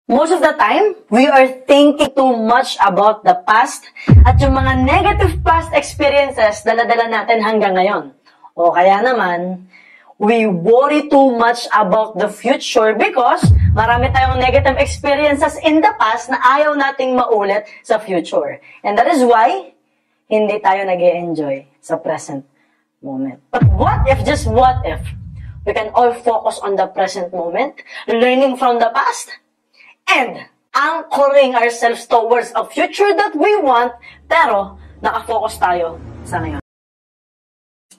Most of the time, we are thinking too much about the past at yung mga negative past experiences dala-dala natin hanggang ngayon. O kaya naman, we worry too much about the future because marami tayong negative experiences in the past na ayaw nating maulit sa future. And that is why, hindi tayo nag-e-enjoy sa present moment. But what if, just what if, we can all focus on the present moment, learning from the past, and anchoring ourselves towards a future that we want, pero nakafocus tayo sa ngayon.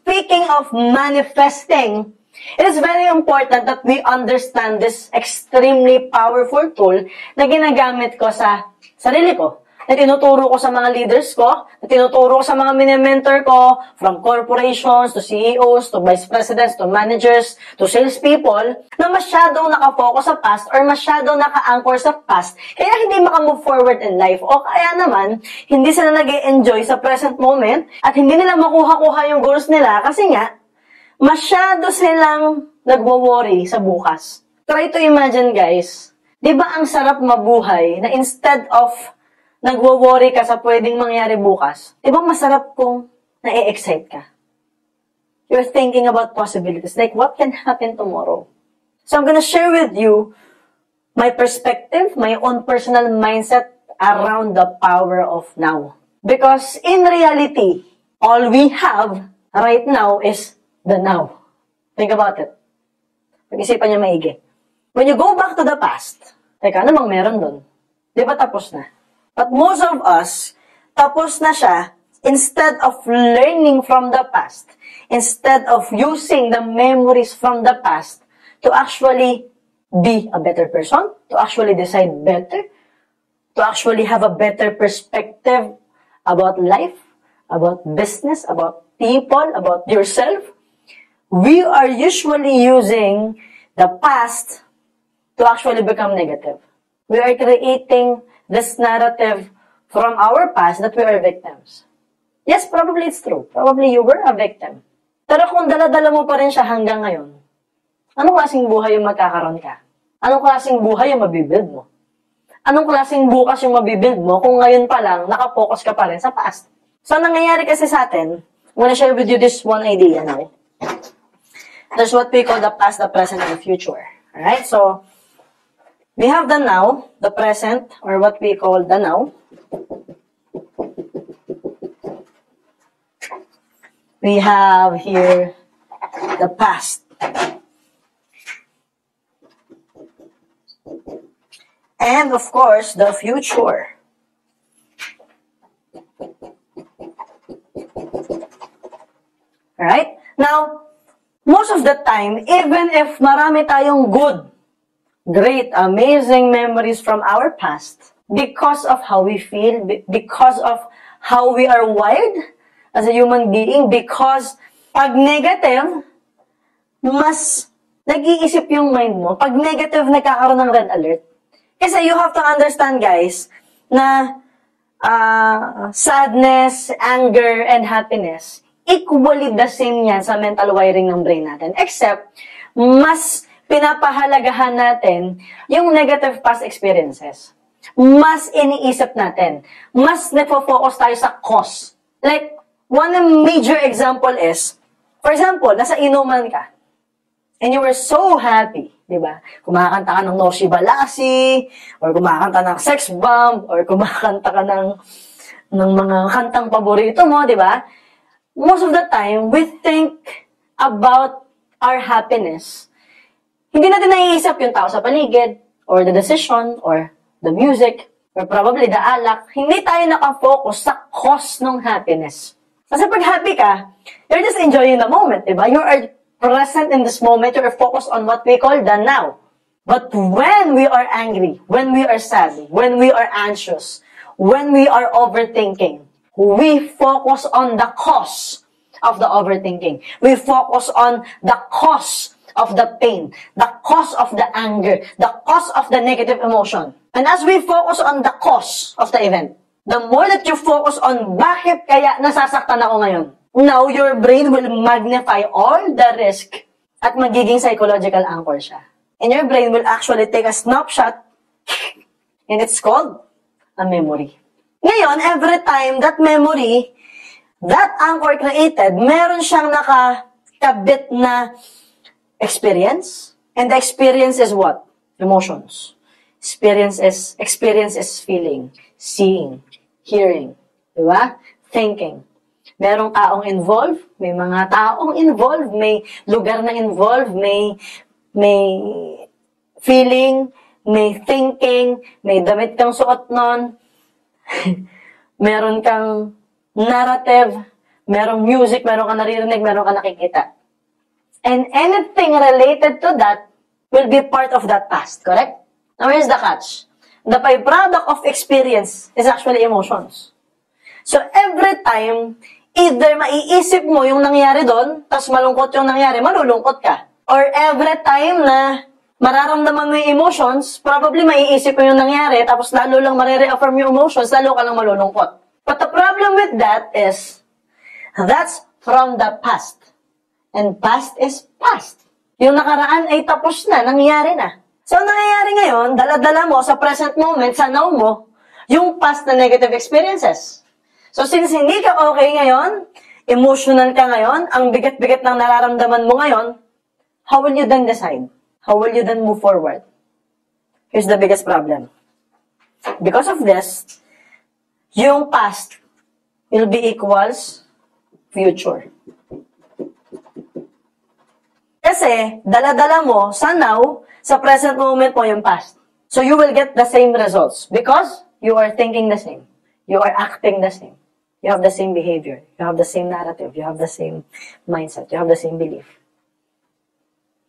Speaking of manifesting, it is very important that we understand this extremely powerful tool na ginagamit ko sa sarili ko, na tinuturo ko sa mga leaders ko, na tinuturo ko sa mga mini-mentor ko, from corporations, to CEOs, to vice presidents, to managers, to salespeople, na masyadong nakafocus sa past or masyadong naka-anchor sa past, kaya hindi makamove forward in life. O kaya naman, hindi sila nag-e-enjoy sa present moment at hindi nila makuha-kuha yung goals nila kasi nga, masyado silang nagwo-worry sa bukas. Try to imagine, guys, di ba ang sarap mabuhay na instead of nagwo-worry ka sa pwedeng mangyari bukas, di ba masarap kung na-excite ka? You're thinking about possibilities, like what can happen tomorrow? So I'm gonna share with you my perspective, my own personal mindset around the power of now. Because in reality, all we have right now is the now. Think about it. Pag-isipan niyo maigi. When you go back to the past, teka, ano bang meron doon? Di ba tapos na? But most of us, tapos na siya, instead of learning from the past, instead of using the memories from the past to actually be a better person, to actually decide better, to actually have a better perspective about life, about business, about people, about yourself, we are usually using the past to actually become negative. We are creating this narrative from our past that we are victims. Yes, probably it's true. Probably you were a victim. Pero kung dala-dala mo pa rin siya hanggang ngayon, anong klaseng buhay yung magkakaroon ka? Anong klaseng buhay yung mabibuild mo? Anong klaseng bukas yung mabibuild mo kung ngayon pa lang nakapokus ka pa rin sa past? So, nangyayari kasi sa atin, I'm gonna share with you this one idea now. That's what we call the past, the present, and the future. Alright? So, we have the now, the present, or what we call the now. We have here the past. And of course, the future. Alright? Now, most of the time, even if marami tayong good, great, amazing memories from our past, because of how we feel, because of how we are wired as a human being, because pag negative, mas nag-iisip yung mind mo. Pag negative, nagkakaroon ng red alert. Kasi you have to understand, guys, na sadness, anger, and happiness, equally the same yan sa mental wiring ng brain natin. Except, mas pinapahalagahan natin yung negative past experiences. Mas iniisip natin. Mas nagpo-focus tayo sa cause. Like, one major example is, for example, nasa inuman ka, and you were so happy, di ba? Kumakanta ka ng Noshi Balasi, or kumakanta ng Sex Bomb, or kumakanta ka ng mga kantang paborito mo, di ba? Most of the time, we think about our happiness. Hindi natin naiisip yung tao sa paligid, or the decision, or the music, or probably the alak. Hindi tayo nakafocus sa cause ng happiness. Kasi pag happy ka, you're just enjoying the moment, diba? You are present in this moment, you are focused on what we call the now. But when we are angry, when we are sad, when we are anxious, when we are overthinking, we focus on the cause of the overthinking. We focus on the cause of the pain, the cause of the anger, the cause of the negative emotion. And as we focus on the cause of the event, the more that you focus on bakit kaya nasasaktan ako ngayon, now your brain will magnify all the risk at magiging psychological anchor siya. And your brain will actually take a snapshot And it's called a memory. Ngayon, every time that memory, that anchor created, meron siyang nakakabit na experience. And the experience is what? Emotions. Experience is feeling, seeing, hearing, diba? Thinking. Merong taong involved, may mga taong involved, may lugar na involved, may feeling, may thinking, may damit kang suot nun, meron kang narrative, merong music, meron kang naririnig, meron kang nakikita. And anything related to that will be part of that past, correct? Now, here's the catch. The byproduct of experience is actually emotions. So, every time, either maiisip mo yung nangyari doon, tas malungkot yung nangyari, malulungkot ka. Or every time na mararamdaman mo yung emotions, probably maiisip mo yung nangyari, tapos lalo lang marireaffirm yung emotions, lalo ka lang malulungkot. But the problem with that is, that's from the past. And past is past. Yung nakaraan ay tapos na, nangyari na. So, nangyayari ngayon, dala-dala mo sa present moment, sa now mo, yung past na negative experiences. So, since hindi ka okay ngayon, emotional ka ngayon, ang bigat-bigat ng nararamdaman mo ngayon, how will you then decide? How will you then move forward? Here's the biggest problem. Because of this, yung past will be equals future. Kasi, dala-dala mo sa now, sa present moment mo yung past. So, you will get the same results because you are thinking the same. You are acting the same. You have the same behavior. You have the same narrative. You have the same mindset. You have the same belief.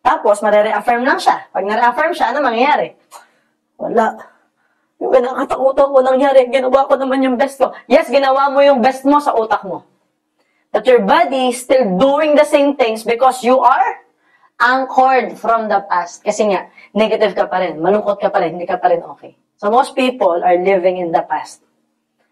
Tapos, marireaffirm lang siya. Pag nare-affirm siya, ano mangyayari? Wala. Yung kinakatakutan ko nangyari, ginawa ko naman yung best ko. Yes, ginawa mo yung best mo sa utak mo. But your body is still doing the same things because you are anchored from the past. Kasi nga, negative ka pa rin, malungkot ka pa rin, hindi ka pa rin okay. So most people are living in the past.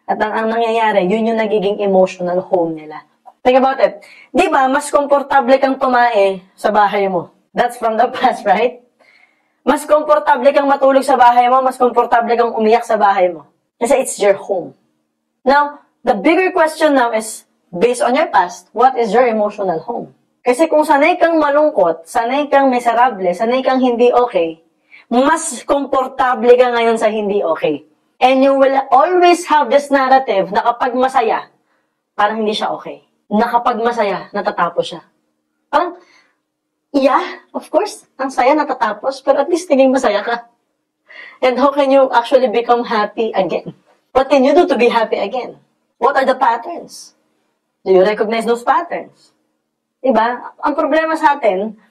At ang nangyayari, yun yung nagiging emotional home nila. Think about it. Di ba, mas komportable kang tumae sa bahay mo. That's from the past, right? Mas komportable kang matulog sa bahay mo, mas komportable kang umiyak sa bahay mo. Kasi it's your home. Now, the bigger question now is, based on your past, what is your emotional home? Kasi kung sanay kang malungkot, sanay kang miserable, sanay kang hindi okay, mas komportable ka ngayon sa hindi okay. And you will always have this narrative na kapag masaya, parang hindi siya okay. Na kapag masaya, natatapos siya. Parang, yeah, of course, ang saya natatapos, pero at least naging masaya ka. And how can you actually become happy again? What can you do to be happy again? What are the patterns? Do you recognize those patterns? Diba? Ang problema sa atin,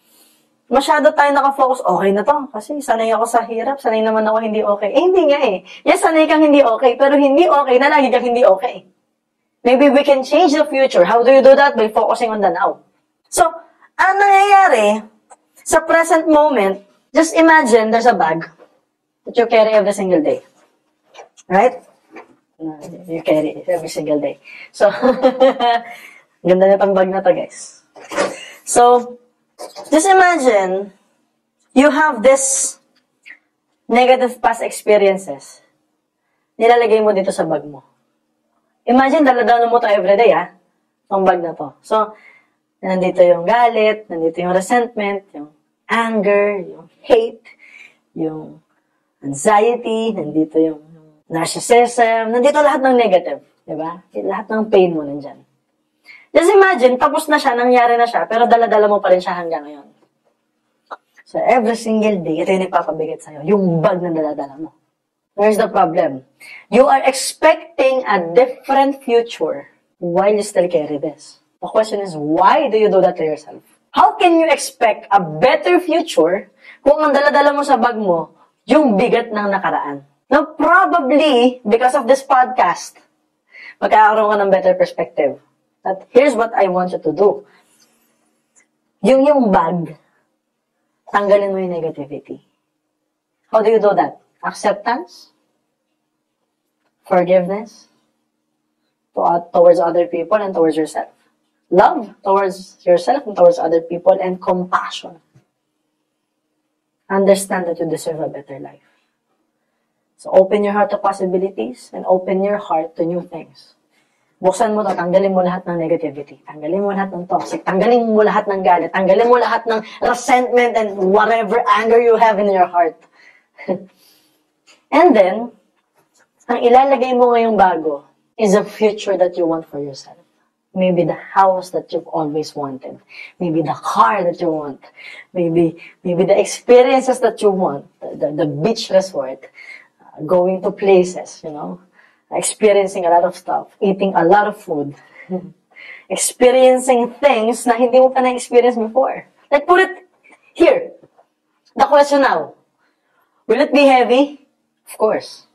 masyado tayo nakafocus, okay na to. Kasi sanay ako sa hirap, sanay naman ako hindi okay. Eh, hindi nga eh. Yes, sanay kang hindi okay, pero hindi okay na lagi kang hindi okay. Maybe we can change the future. How do you do that? By focusing on the now. So, ang nangyayari, sa present moment, just imagine there's a bag that you carry every single day. Right? You carry it every single day. So, ganda na tang bag na to, guys. So, just imagine, you have this negative past experiences. Nilalagay mo dito sa bag mo. Imagine, daladaan mo to everyday, itong bag na to. So, nandito yung galit, nandito yung resentment, yung anger, yung hate, yung anxiety, nandito yung narcissism, nandito lahat ng negative, diba? Lahat ng pain mo nandyan. Just imagine, tapos na siya, nangyari na siya, pero dala-dala mo pa rin siya hanggang ngayon. So, every single day, ito yung nagpapabigat sa'yo, yung bag na dala-dala mo. Here's the problem. You are expecting a different future while you still carry this. The question is, why do you do that to yourself? How can you expect a better future kung ang dala-dala mo sa bag mo, yung bigat ng nakaraan? Now, probably, because of this podcast, magkakaroon ka ng better perspective. But here's what I want you to do. Yung bag, tanggalin mo yung negativity. How do you do that? Acceptance, forgiveness towards other people and towards yourself. Love towards yourself and towards other people, and compassion. Understand that you deserve a better life. So, open your heart to possibilities and open your heart to new things. Buksan mo to, tanggalin mo lahat ng negativity. Tanggalin mo lahat ng toxic. Tanggalin mo lahat ng galit. Tanggalin mo lahat ng resentment and whatever anger you have in your heart. And then, ang ilalagay mo ngayong bago is a future that you want for yourself. Maybe the house that you've always wanted. Maybe the car that you want. Maybe the experiences that you want. The beach resort. Going to places, you know. Experiencing a lot of stuff. Eating a lot of food. Experiencing things na hindi mo pa na-experience before. Like, put it here. The question now. Will it be heavy? Of course.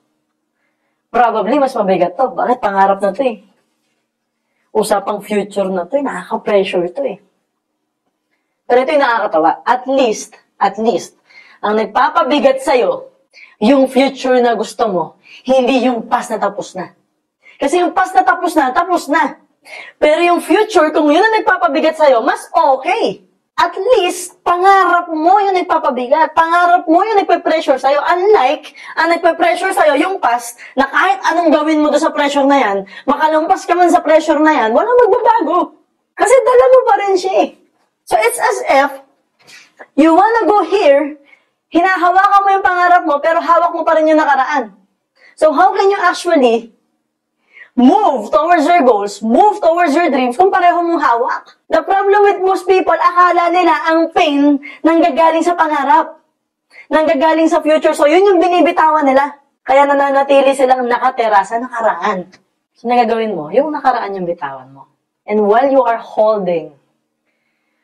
Probably, mas mabigat to. Bakit? Pangarap na to eh. Usapang future na to eh. Nakaka-pressure to eh. Pero ito yung nakakatawa. At least, ang nagpapabigat sa'yo, yung future na gusto mo, hindi yung past na tapos na. Kasi yung past na tapos na. Pero yung future, kung yun ang nagpapabigat sa'yo, mas okay. At least, pangarap mo yung nagpapabigat. Pangarap mo yung nagpe-pressure sa'yo. Unlike, ang nagpe-pressure sa'yo, yung past, na kahit anong gawin mo doon sa pressure na yan, makalumpas ka man sa pressure na yan, walang magbabago. Kasi dala mo pa rin siya eh. So, it's as if, you wanna go here, hinahawakan mo yung pangarap mo, pero hawak mo pa rin yung nakaraan. So, how can you actually move towards your goals, move towards your dreams, kung pareho mong hawak? The problem with most people, akala nila ang pain nanggagaling sa pangarap, nanggagaling sa future. So, yun yung binibitawan nila. Kaya nananatili silang nakatera sa nakaraan. So, nagagawin mo, yung nakaraan yung bitawan mo. And while you are holding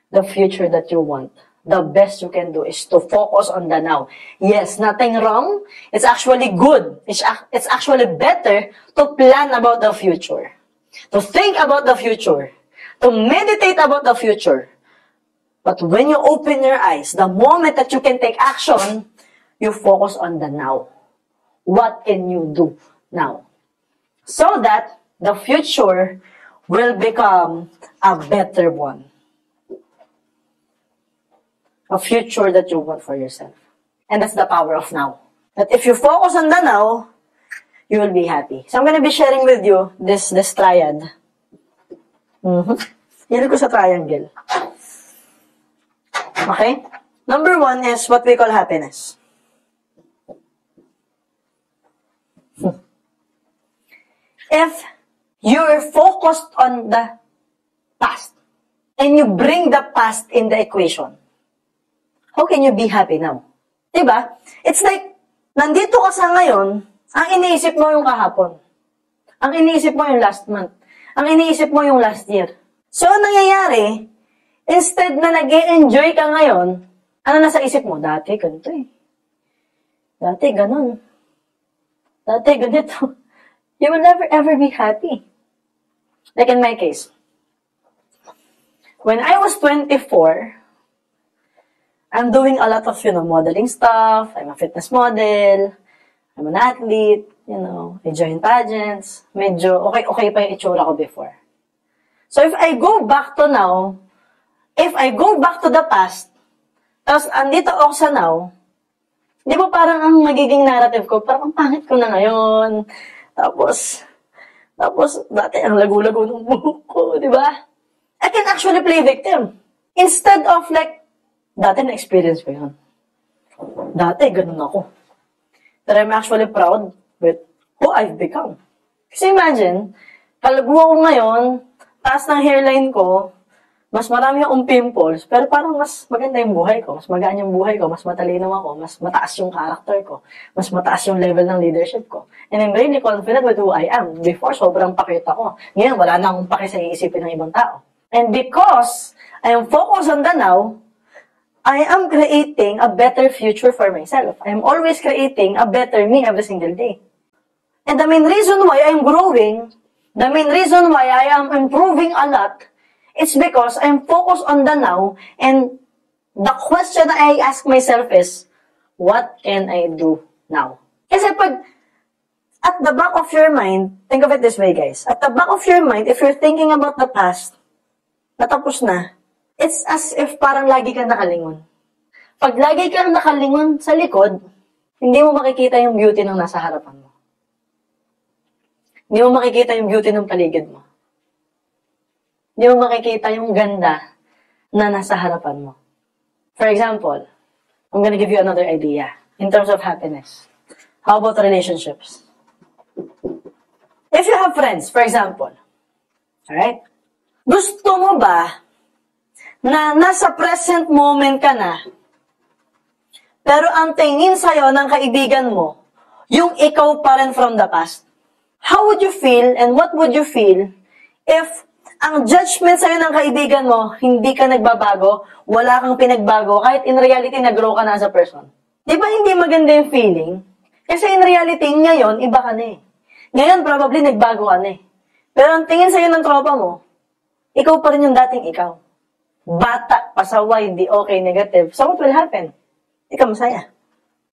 the future that you want, the best you can do is to focus on the now. Yes, nothing wrong. It's actually good. It's actually better to plan about the future. To think about the future. To meditate about the future. But when you open your eyes, the moment that you can take action, you focus on the now. What can you do now? So that the future will become a better one. A future that you want for yourself. And that's the power of now. That if you focus on the now, you will be happy. So I'm going to be sharing with you this triad. Hilig ko sa triangle. Okay? Number 1 is what we call happiness. If you're focused on the past, and you bring the past in the equation, how can you be happy now? Diba? It's like, nandito ka sa ngayon, ang iniisip mo yung kahapon. Ang iniisip mo yung last month. Ang iniisip mo yung last year. So, nangyayari, instead na nag-e-enjoy ka ngayon, ano nasa isip mo? Dati, ganito eh. Dati, ganun. Dati, ganito. You will never ever be happy. Like in my case, when I was 24, I'm doing a lot of, modeling stuff. I'm a fitness model. I'm an athlete. I join pageants. Medyo okay pa yung itsura ko before. So if I go back to now, if I go back to the past, tapos andito ako sa now, di ba parang ang magiging narrative ko, parang ang pangit ko na ngayon. Tapos dati ang lagu-lago ng buhok ko, di ba? I can actually play victim. Instead of like, dati na-experience ko yun. Dati, ganun ako. But I'm actually proud with who I've become. Kasi imagine, kalago ako ngayon, taas ng hairline ko, mas marami akong pimples, pero parang mas maganda yung buhay ko, mas magaan yung buhay ko, mas matalino ako, mas mataas yung character ko, mas mataas yung level ng leadership ko. And I'm really confident with who I am. Before, sobrang pakit ako. Ngayon, wala na akong paki sa iisipin ng ibang tao. And because I am focused on the now, I am creating a better future for myself. I am always creating a better me every single day. And the main reason why I am growing, the main reason why I am improving a lot, it's because I am focused on the now, and the question I ask myself is, what can I do now? Kasi pag, at the back of your mind, think of it this way guys, at the back of your mind, if you're thinking about the past, natapos na, it's as if parang lagi kang nakalingon. Pag lagi kang nakalingon sa likod, hindi mo makikita yung beauty ng nasa harapan mo. Hindi mo makikita yung beauty ng paligid mo. Hindi mo makikita yung ganda na nasa harapan mo. For example, I'm gonna give you another idea in terms of happiness. How about relationships? If you have friends, for example, alright? Gusto mo ba na nasa present moment ka na, pero ang tingin sa'yo ng kaibigan mo, yung ikaw pa rin from the past? How would you feel and what would you feel if ang judgment sa'yo ng kaibigan mo, hindi ka nagbabago, wala kang pinagbago, kahit in reality, nag-grow ka na as a person? Di ba hindi maganda yung feeling? Kasi in reality, ngayon, iba ka na eh. Ngayon, probably, nagbago ka na eh. Pero ang tingin sa'yo ng tropa mo, ikaw pa rin yung dating ikaw. Bata, pasaway, di okay, negative. So what will happen? Ikaw masaya.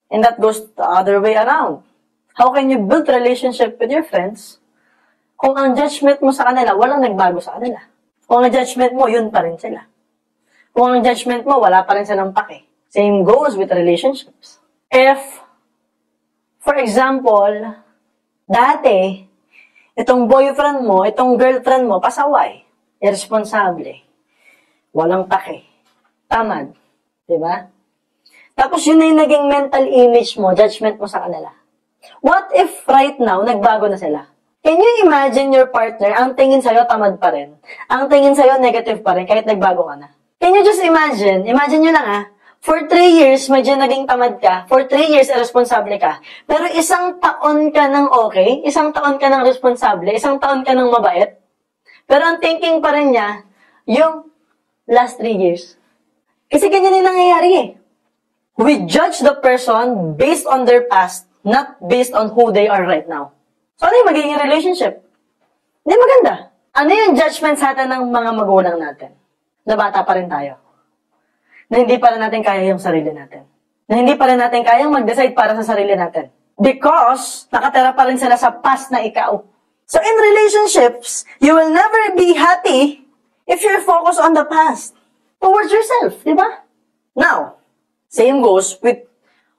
And that goes the other way around. How can you build relationship with your friends kung ang judgment mo sa kanila, walang nagbago sa kanila? Kung ang judgment mo, yun pa rin sila. Kung ang judgment mo, wala pa rin silang pake. Same goes with relationships. If, for example, dati, itong boyfriend mo, itong girlfriend mo, pasaway, irresponsable, walang pake, tamad, diba? Tapos yun na yung naging mental image mo, judgment mo sa kanila. What if right now, nagbago na sila? Can you imagine your partner, ang tingin sa'yo tamad pa rin? Ang tingin sa'yo negative pa rin, kahit nagbago ka na? Can you just imagine nyo lang for 3 years, medyo naging tamad ka, for 3 years, irresponsible ka, pero isang taon ka ng okay, isang taon ka ng responsable, isang taon ka ng mabait, pero ang thinking pa rin niya, yung last 3 years. Kasi ganyan yung nangyayari eh. We judge the person based on their past, not based on who they are right now. So, ano yung magiging relationship? Hindi maganda. Ano yung judgment sa atin ng mga magulang natin? Na bata pa rin tayo. Na hindi pa rin natin kaya yung sarili natin. Na hindi pa rin natin kayang mag-decide para sa sarili natin. Because, nakatira pa rin sila sa past na ikaw. So, in relationships, you will never be happy if you're focused on the past. Towards yourself, di ba? Now, same goes with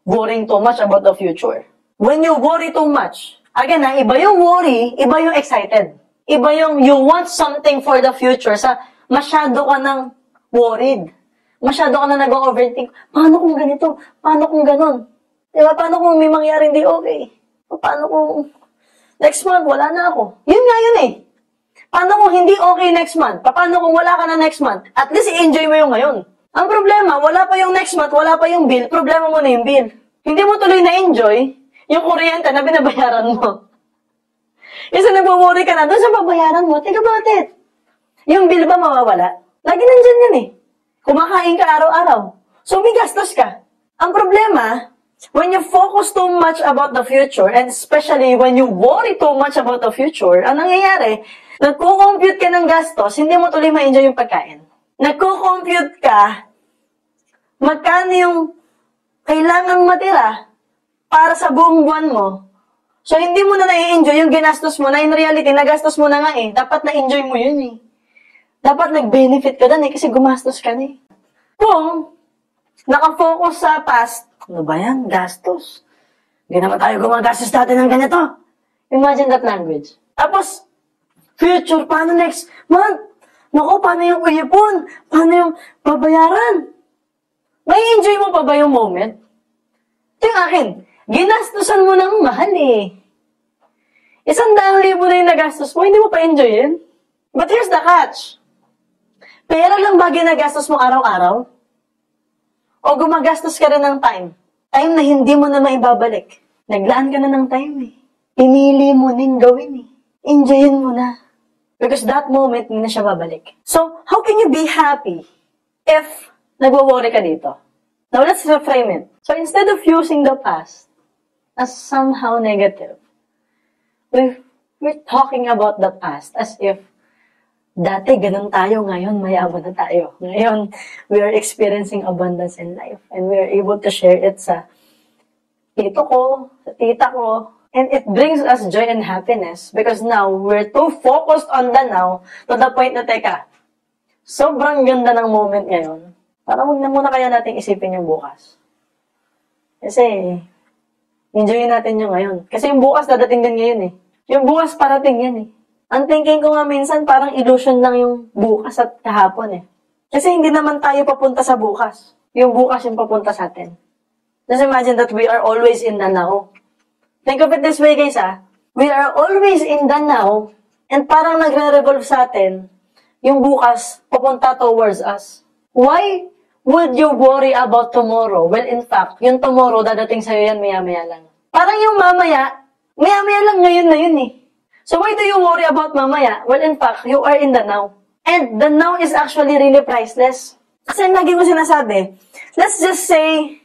worrying too much about the future. When you worry too much, again iba yung worry, iba yung excited. Iba yung you want something for the future sa masyado ka nang worried. Masyado ka na nag-overthink. Paano kung ganito? Paano kung ganon? Diba? Paano kung may mangyari hindi okay? Paano kung next month wala na ako? Yun nga yun eh. Paano kung hindi okay next month? Paano kung wala ka na next month? At least i-enjoy mo yung ngayon. Ang problema, wala pa yung next month, wala pa yung bill, problema mo na yung bill. Hindi mo tuloy na-enjoy yung kuryente na binabayaran mo. Kasi nagwo-worry ka na, doon sa babayaran mo, think about it. Yung bill ba mawawala? Lagi nandyan yan eh. Kumakain ka araw-araw. So may gastos ka. Ang problema, when you focus too much about the future, and especially when you worry too much about the future, ang nangyayari, nagko-compute ka ng gastos, hindi mo tuloy ma-enjoy yung pagkain. Nagko-compute ka, magkano yung kailangang matira para sa buong buwan mo. So, hindi mo na na-enjoy yung ginastos mo na in reality, nagastos mo na nga eh. Dapat na-enjoy mo yun eh. Dapat nag-benefit ka doon eh kasi gumastos ka na eh. Kung nakafocus sa past, ano ba yan? Gastos. Hindi naman tayo gumagastos dati ng ganito. Imagine that language. Tapos, future, paano next month? Naku, paano yung uyipon? Paano yung babayaran? May enjoy mo pa ba yung moment? Ito yung akin. Ginastusan mo ng mahal eh. 100,000 na yung nagastos mo, hindi mo pa enjoy yun? But here's the catch. Pera lang ba ginagastos mo araw-araw? O gumagastos ka rin ng time? Time na hindi mo na maibabalik. Naglaan ka na ng time eh. Pinili mo ning gawin eh. Enjoyin mo na. Because that moment, hindi na siya babalik. So, how can you be happy if nagwo-worry ka dito? Now, let's reframe it. So, instead of using the past as somehow negative, we're talking about the past as if dati ganun tayo, ngayon mayaman na tayo. Ngayon, we are experiencing abundance in life and we are able to share it sa tito ko, sa tita ko, and it brings us joy and happiness because now, we're too focused on the now to the point na, teka, sobrang ganda ng moment ngayon. Parang huwag na muna kaya natin isipin yung bukas. Kasi, Enjoyin natin yung ngayon. Kasi yung bukas dadating din ngayon eh. Yung bukas parating yan eh. Ang thinking ko nga minsan parang illusion lang yung bukas at kahapon eh. Kasi hindi naman tayo papunta sa bukas. Yung bukas yung papunta sa atin. Just imagine that we are always in the now. Think of it this way guys We are always in the now and parang nagre-revolve sa atin yung bukas papunta towards us. Why would you worry about tomorrow? Well, in fact, yung tomorrow, dadating sa'yo yan maya-maya lang. Parang yung mamaya, maya-maya lang ngayon na yun eh. So why do you worry about mamaya? Well, in fact, you are in the now. And the now is actually really priceless. Kasi lagi mo sinasabi, let's just say,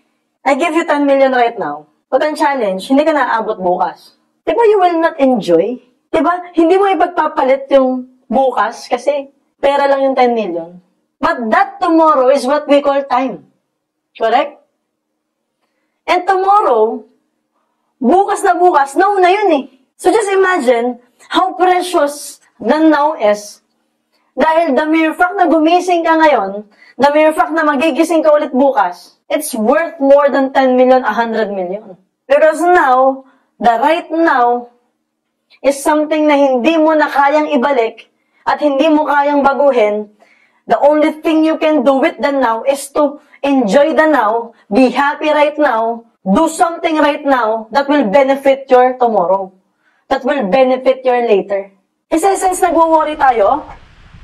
I give you 10 million right now. But ang challenge, hindi ka naaabot bukas. Diba you will not enjoy? Diba? Hindi mo ipagpapalit yung bukas kasi pera lang yung 10 million. But that tomorrow is what we call time. Correct? And tomorrow, bukas na bukas, now na yun eh. So just imagine how precious the now is. Dahil the mere fact na gumising ka ngayon, the mere fact na magigising ka ulit bukas, it's worth more than 10 million, 100 million. Because now, the right now is something na hindi mo na kayang ibalik at hindi mo kayang baguhin. The only thing you can do with the now is to enjoy the now, be happy right now, do something right now that will benefit your tomorrow, that will benefit your later. Kasi since nagwo-worry tayo,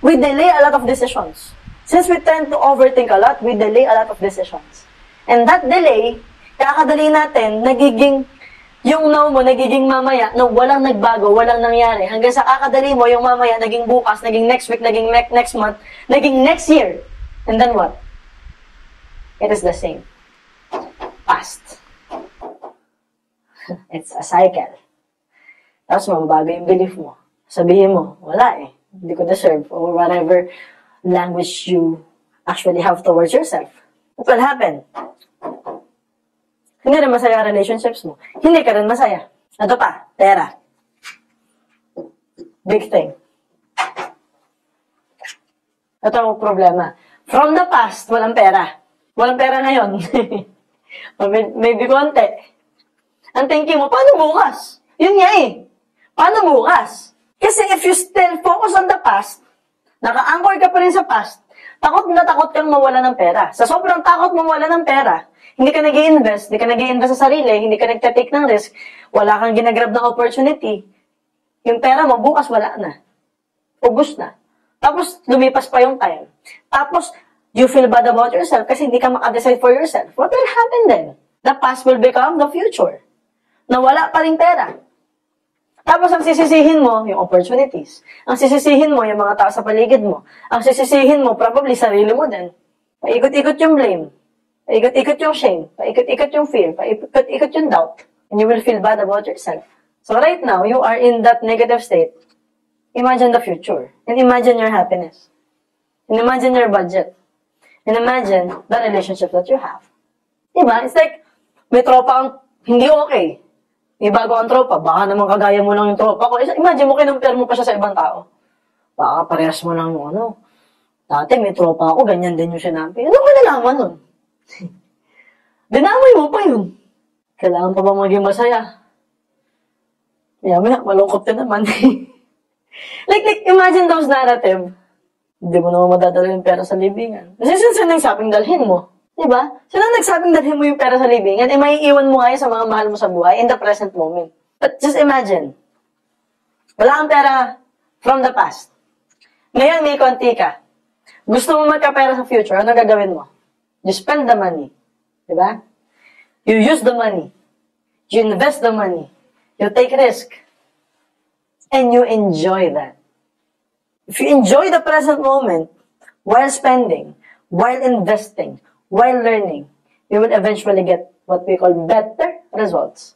we delay a lot of decisions. Since we tend to overthink a lot, we delay a lot of decisions. And that delay, kakadali natin, yung now mo, nagiging mamaya, na walang nagbago, walang nangyari. Hanggang sa kakadali mo, yung mamaya, naging bukas, naging next week, naging next month, naging next year. And then what? It is the same. Past. It's a cycle. Tapos mababago yung belief mo. Sabihin mo, wala eh. Hindi ko deserve. Or whatever language you actually have towards yourself. What will happen? Hindi rin masaya relationships mo. Hindi ka rin masaya. Ito pa, pera. Big thing. Ito ang problema. From the past, walang pera. Walang pera ngayon. Maybe konti. Ang thinking mo, paano bukas? Yun nga eh. Paano bukas? Kasi if you still focus on the past, naka-anchor ka pa rin sa past, takot na takot kang mawala ng pera. Sa sobrang takot mawala ng pera, hindi ka nag-i-invest, hindi ka nag-i-invest sa sarili, hindi ka nag-take ng risk, wala kang ginagrab ng opportunity, yung pera mo, bukas wala na. Ubus na. Tapos, lumipas pa yung time. Tapos, you feel bad about yourself kasi hindi ka makadecide for yourself. What will happen then? The past will become the future. Nawala pa rin pera. Tapos, ang sisisihin mo, yung opportunities. Ang sisisihin mo, yung mga tao sa paligid mo. Ang sisisihin mo, probably sarili mo din. Paikot-ikot yung blame. Paikot-ikot yung shame. Paikot-ikot yung fear. Paikot-ikot yung doubt. And you will feel bad about yourself. So right now, you are in that negative state. Imagine the future. And imagine your happiness. And imagine your budget. And imagine the relationship that you have. Diba? It's like, may tropa ang hindi okay. May bago ang tropa. Baka naman kagaya mo lang yung tropa ko. Imagine mo, kinumpare mo pa siya sa ibang tao. Baka parehas mo lang yung ano. Dati may tropa ako, ganyan din yung sinabi. Ano ka nalaman nun? Dinamay mo pa yun. Kailangan pa ba maging masaya? Maya, malungkot ka naman. like, imagine those narrative. Hindi mo naman madadala yung pera sa libingan. Kasi sino nagsabing dalhin mo? Diba? Sino nagsabing dalhin mo yung pera sa libingan? Eh, may iwan mo ngayon sa mga mahal mo sa buhay in the present moment. But just imagine. Wala kang pera from the past. Ngayon, may konti ka. Gusto mo magkapera sa future, ano gagawin mo? You spend the money. Diba? You use the money. You invest the money. You take risk. And you enjoy that. If you enjoy the present moment, while spending, while investing, while learning, you will eventually get what we call better results.